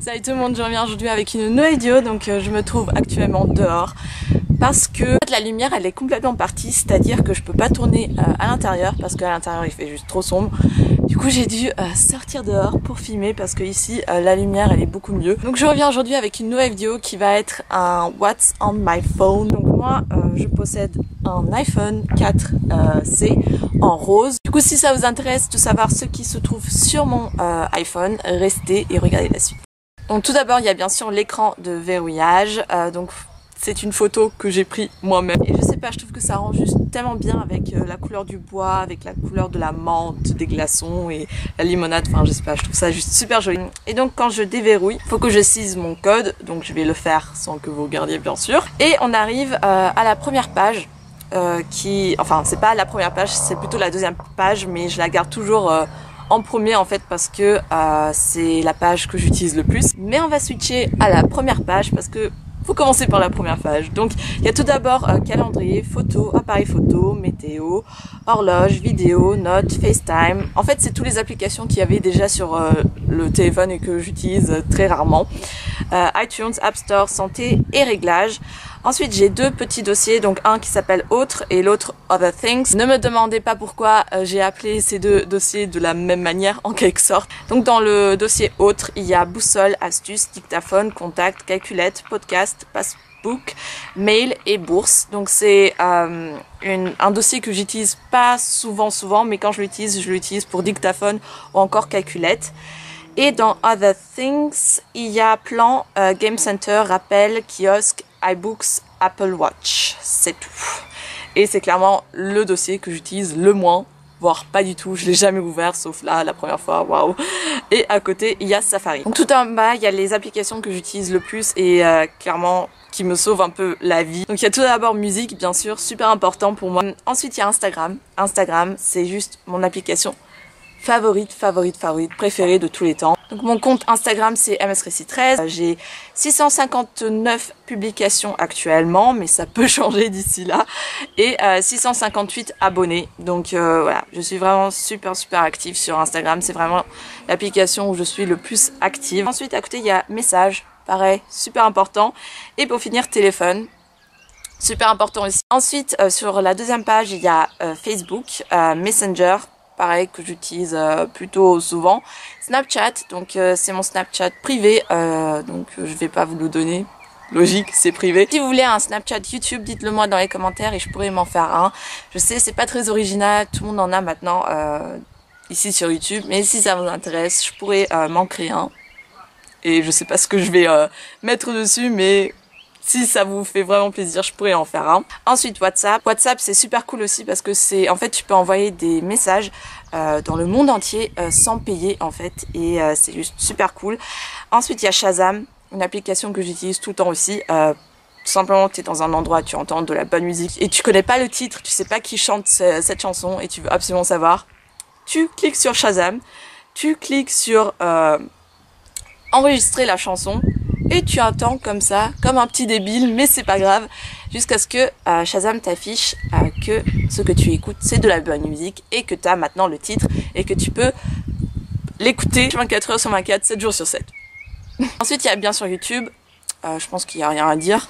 Salut tout le monde, je reviens aujourd'hui avec une nouvelle vidéo. Donc je me trouve actuellement dehors parce que la lumière elle est complètement partie, c'est-à-dire que je peux pas tourner à l'intérieur parce qu'à l'intérieur il fait juste trop sombre. Du coup j'ai dû sortir dehors pour filmer parce que ici la lumière elle est beaucoup mieux. Donc je reviens aujourd'hui avec une nouvelle vidéo qui va être un What's on my phone. Donc moi je possède un iPhone 4C en rose. Du coup si ça vous intéresse de savoir ce qui se trouve sur mon iPhone, restez et regardez la suite. Donc tout d'abord il y a bien sûr l'écran de verrouillage, donc c'est une photo que j'ai pris moi-même et je sais pas, je trouve que ça rend juste tellement bien avec la couleur du bois, avec la couleur de la menthe, des glaçons et la limonade, enfin je sais pas, je trouve ça juste super joli. Et donc quand je déverrouille, il faut que je saisis mon code, donc je vais le faire sans que vous regardiez bien sûr. Et on arrive à la première page. Enfin c'est pas la première page, c'est plutôt la deuxième page, mais je la garde toujours en premier en fait parce que c'est la page que j'utilise le plus. Mais on va switcher à la première page parce que faut commencer par la première page. Donc il y a tout d'abord calendrier, photo, appareil photo, météo, horloge, vidéo, notes, FaceTime. En fait c'est toutes les applications qu'il y avait déjà sur le téléphone et que j'utilise très rarement. iTunes, App Store, santé et réglages. Ensuite, j'ai deux petits dossiers, donc un qui s'appelle Autres et l'autre Other Things. Ne me demandez pas pourquoi j'ai appelé ces deux dossiers de la même manière, en quelque sorte. Donc dans le dossier Autres, il y a boussole, astuces, dictaphone, contact, calculette, podcast, passbook, mail et bourse. Donc c'est un dossier que j'utilise pas souvent, mais quand je l'utilise pour dictaphone ou encore calculette. Et dans Other Things, il y a plan, Game Center, rappel, kiosque, iBooks, Apple Watch. C'est tout. Et c'est clairement le dossier que j'utilise le moins, voire pas du tout. Je l'ai jamais ouvert, sauf là, la première fois. Waouh. Et à côté, il y a Safari. Donc tout en bas, il y a les applications que j'utilise le plus et clairement qui me sauvent un peu la vie. Donc il y a tout d'abord musique, bien sûr, super important pour moi. Ensuite, il y a Instagram. Instagram, c'est juste mon application favorite, préférée de tous les temps. Donc mon compte Instagram c'est MSRéci13. J'ai 659 publications actuellement, mais ça peut changer d'ici là. Et 658 abonnés. Donc voilà, je suis vraiment super active sur Instagram. C'est vraiment l'application où je suis le plus active. Ensuite à côté il y a messages, pareil, super important. Et pour finir téléphone. Super important aussi. Ensuite sur la deuxième page il y a Facebook, Messenger, pareil que j'utilise plutôt souvent. Snapchat, donc c'est mon Snapchat privé, donc je vais pas vous le donner. Logique, c'est privé. Si vous voulez un Snapchat YouTube, dites-le moi dans les commentaires et je pourrais m'en faire un. Je sais, c'est pas très original, tout le monde en a maintenant ici sur YouTube, mais si ça vous intéresse, je pourrais m'en créer un. Et je sais pas ce que je vais mettre dessus, mais si ça vous fait vraiment plaisir, je pourrais en faire un. Ensuite, WhatsApp. WhatsApp, c'est super cool aussi parce que en fait, tu peux envoyer des messages dans le monde entier sans payer en fait. Et c'est juste super cool. Ensuite, il y a Shazam, une application que j'utilise tout le temps aussi. Tout simplement, tu es dans un endroit, tu entends de la bonne musique et tu connais pas le titre, tu sais pas qui chante cette chanson et tu veux absolument savoir. Tu cliques sur Shazam, tu cliques sur enregistrer la chanson. Et tu attends comme ça, comme un petit débile, mais c'est pas grave, jusqu'à ce que Shazam t'affiche que ce que tu écoutes, c'est de la bonne musique et que tu as maintenant le titre et que tu peux l'écouter 24 heures sur 24, 7 jours sur 7. Ensuite, il y a bien sûr YouTube, je pense qu'il n'y a rien à dire,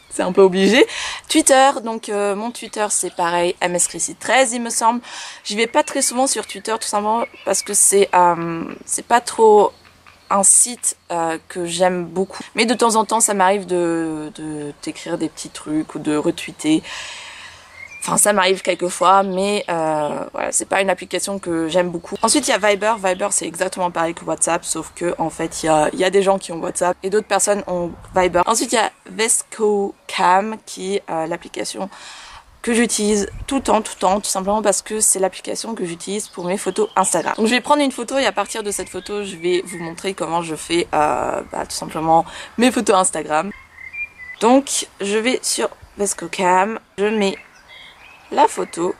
c'est un peu obligé. Twitter, donc mon Twitter c'est pareil, MSRéci13 il me semble. J'y vais pas très souvent sur Twitter, tout simplement parce que c'est pas trop un site que j'aime beaucoup, mais de temps en temps ça m'arrive de t'écrire des petits trucs ou de retweeter, enfin ça m'arrive quelquefois, mais voilà, c'est pas une application que j'aime beaucoup. Ensuite il y a Viber. Viber c'est exactement pareil que WhatsApp, sauf que en fait il y a des gens qui ont WhatsApp et d'autres personnes ont Viber. Ensuite il y a VSCOcam qui est l'application que j'utilise tout le temps, tout simplement parce que c'est l'application que j'utilise pour mes photos Instagram. Donc je vais prendre une photo et à partir de cette photo, je vais vous montrer comment je fais tout simplement mes photos Instagram. Donc je vais sur VSCOcam, je mets la photo.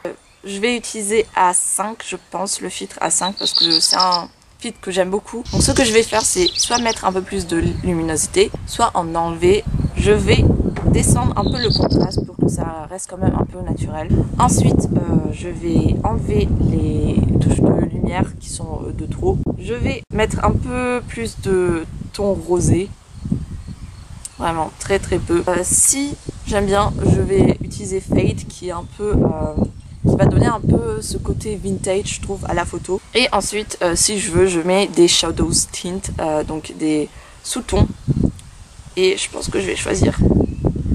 Je vais utiliser A5, je pense, le filtre A5 parce que c'est un filtre que j'aime beaucoup. Donc ce que je vais faire, c'est soit mettre un peu plus de luminosité, soit en enlever. Je vais descendre un peu le contraste pour que ça reste quand même un peu naturel. Ensuite, je vais enlever les touches de lumière qui sont de trop. Je vais mettre un peu plus de ton rosé. Vraiment très très peu. Si j'aime bien, je vais utiliser Fade qui est un peu... qui va donner un peu ce côté vintage je trouve à la photo. Et ensuite si je veux je mets des shadows tint, donc des sous-tons. Et je pense que je vais choisir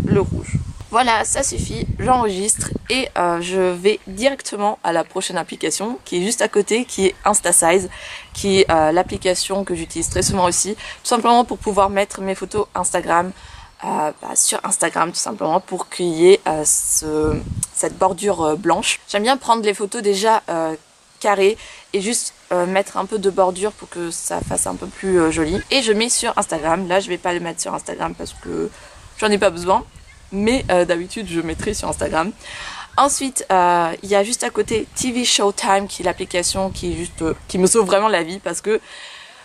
le rouge. Voilà, ça suffit, j'enregistre et je vais directement à la prochaine application qui est juste à côté, qui est Instasize, qui est l'application que j'utilise très souvent aussi, tout simplement pour pouvoir mettre mes photos Instagram sur Instagram, tout simplement pour qu'il y ait cette bordure blanche. J'aime bien prendre les photos déjà carrées et juste mettre un peu de bordure pour que ça fasse un peu plus joli. Et je mets sur Instagram. Là je vais pas le mettre sur Instagram parce que j'en ai pas besoin, mais d'habitude je mettrai sur Instagram. Ensuite il y a juste à côté TV Showtime qui est l'application qui me sauve vraiment la vie, parce que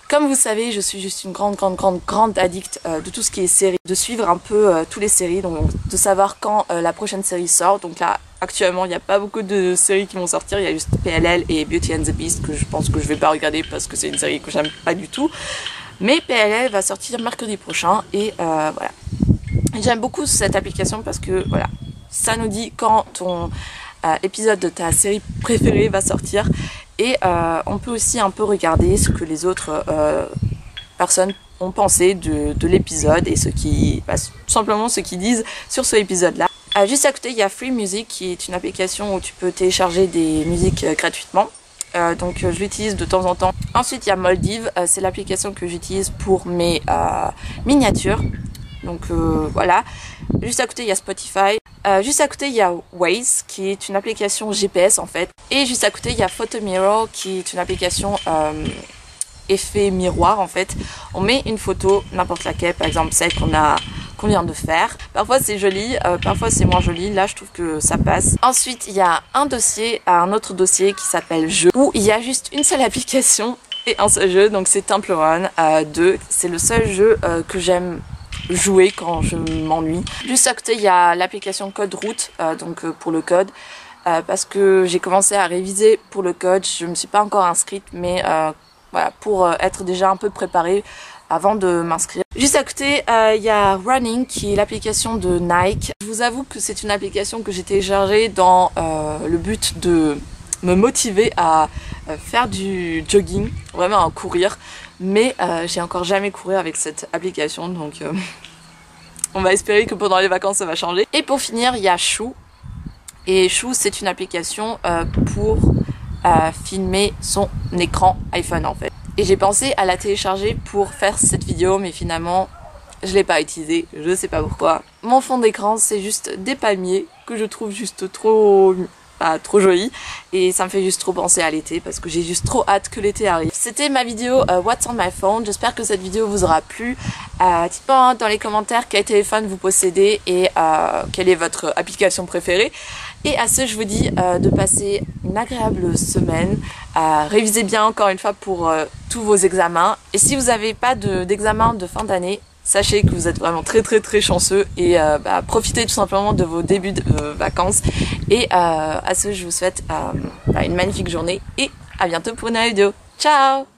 comme vous savez, je suis juste une grande addict de tout ce qui est série, de suivre un peu toutes les séries, donc de savoir quand la prochaine série sort. Donc là, actuellement, il n'y a pas beaucoup de séries qui vont sortir, il y a juste PLL et Beauty and the Beast que je pense que je vais pas regarder parce que c'est une série que j'aime pas du tout. Mais PLL va sortir mercredi prochain et voilà. J'aime beaucoup cette application parce que voilà, ça nous dit quand ton épisode de ta série préférée va sortir. Et on peut aussi un peu regarder ce que les autres personnes ont pensé de l'épisode et tout simplement ce qu'ils disent sur ce épisode-là. Juste à côté, il y a Free Music qui est une application où tu peux télécharger des musiques gratuitement. Donc je l'utilise de temps en temps. Ensuite, il y a Moldive, c'est l'application que j'utilise pour mes miniatures. Donc voilà. Juste à côté, il y a Spotify. Juste à côté, il y a Waze, qui est une application GPS en fait. Et juste à côté, il y a Photo Mirror, qui est une application effet miroir en fait. On met une photo, n'importe laquelle, par exemple celle qu'on vient de faire. Parfois c'est joli, parfois c'est moins joli. Là, je trouve que ça passe. Ensuite, il y a un autre dossier qui s'appelle Jeux, où il y a juste une seule application et un seul jeu. Donc c'est Temple Run 2. C'est le seul jeu que j'aime jouer quand je m'ennuie. Juste à côté il y a l'application Code Route, donc pour le code, parce que j'ai commencé à réviser pour le code. Je me suis pas encore inscrite, mais voilà, pour être déjà un peu préparée avant de m'inscrire. Juste à côté il y a Running qui est l'application de Nike. Je vous avoue que c'est une application que j'ai téléchargée dans le but de me motiver à faire du jogging, vraiment à courir. Mais j'ai encore jamais couru avec cette application, donc on va espérer que pendant les vacances ça va changer. Et pour finir, il y a Chou. Et Chou, c'est une application pour filmer son écran iPhone en fait. Et j'ai pensé à la télécharger pour faire cette vidéo, mais finalement je l'ai pas utilisée, je sais pas pourquoi. Mon fond d'écran, c'est juste des palmiers que je trouve juste trop joli, et ça me fait juste trop penser à l'été parce que j'ai juste trop hâte que l'été arrive. C'était ma vidéo What's on my phone. J'espère que cette vidéo vous aura plu. Dites-moi dans les commentaires quel téléphone vous possédez et quelle est votre application préférée. Et à ce, je vous dis de passer une agréable semaine. Révisez bien encore une fois pour tous vos examens. Et si vous n'avez pas d'examen de fin d'année, sachez que vous êtes vraiment très chanceux et profitez tout simplement de vos débuts de vacances. Et à ce, je vous souhaite une magnifique journée et à bientôt pour une nouvelle vidéo. Ciao!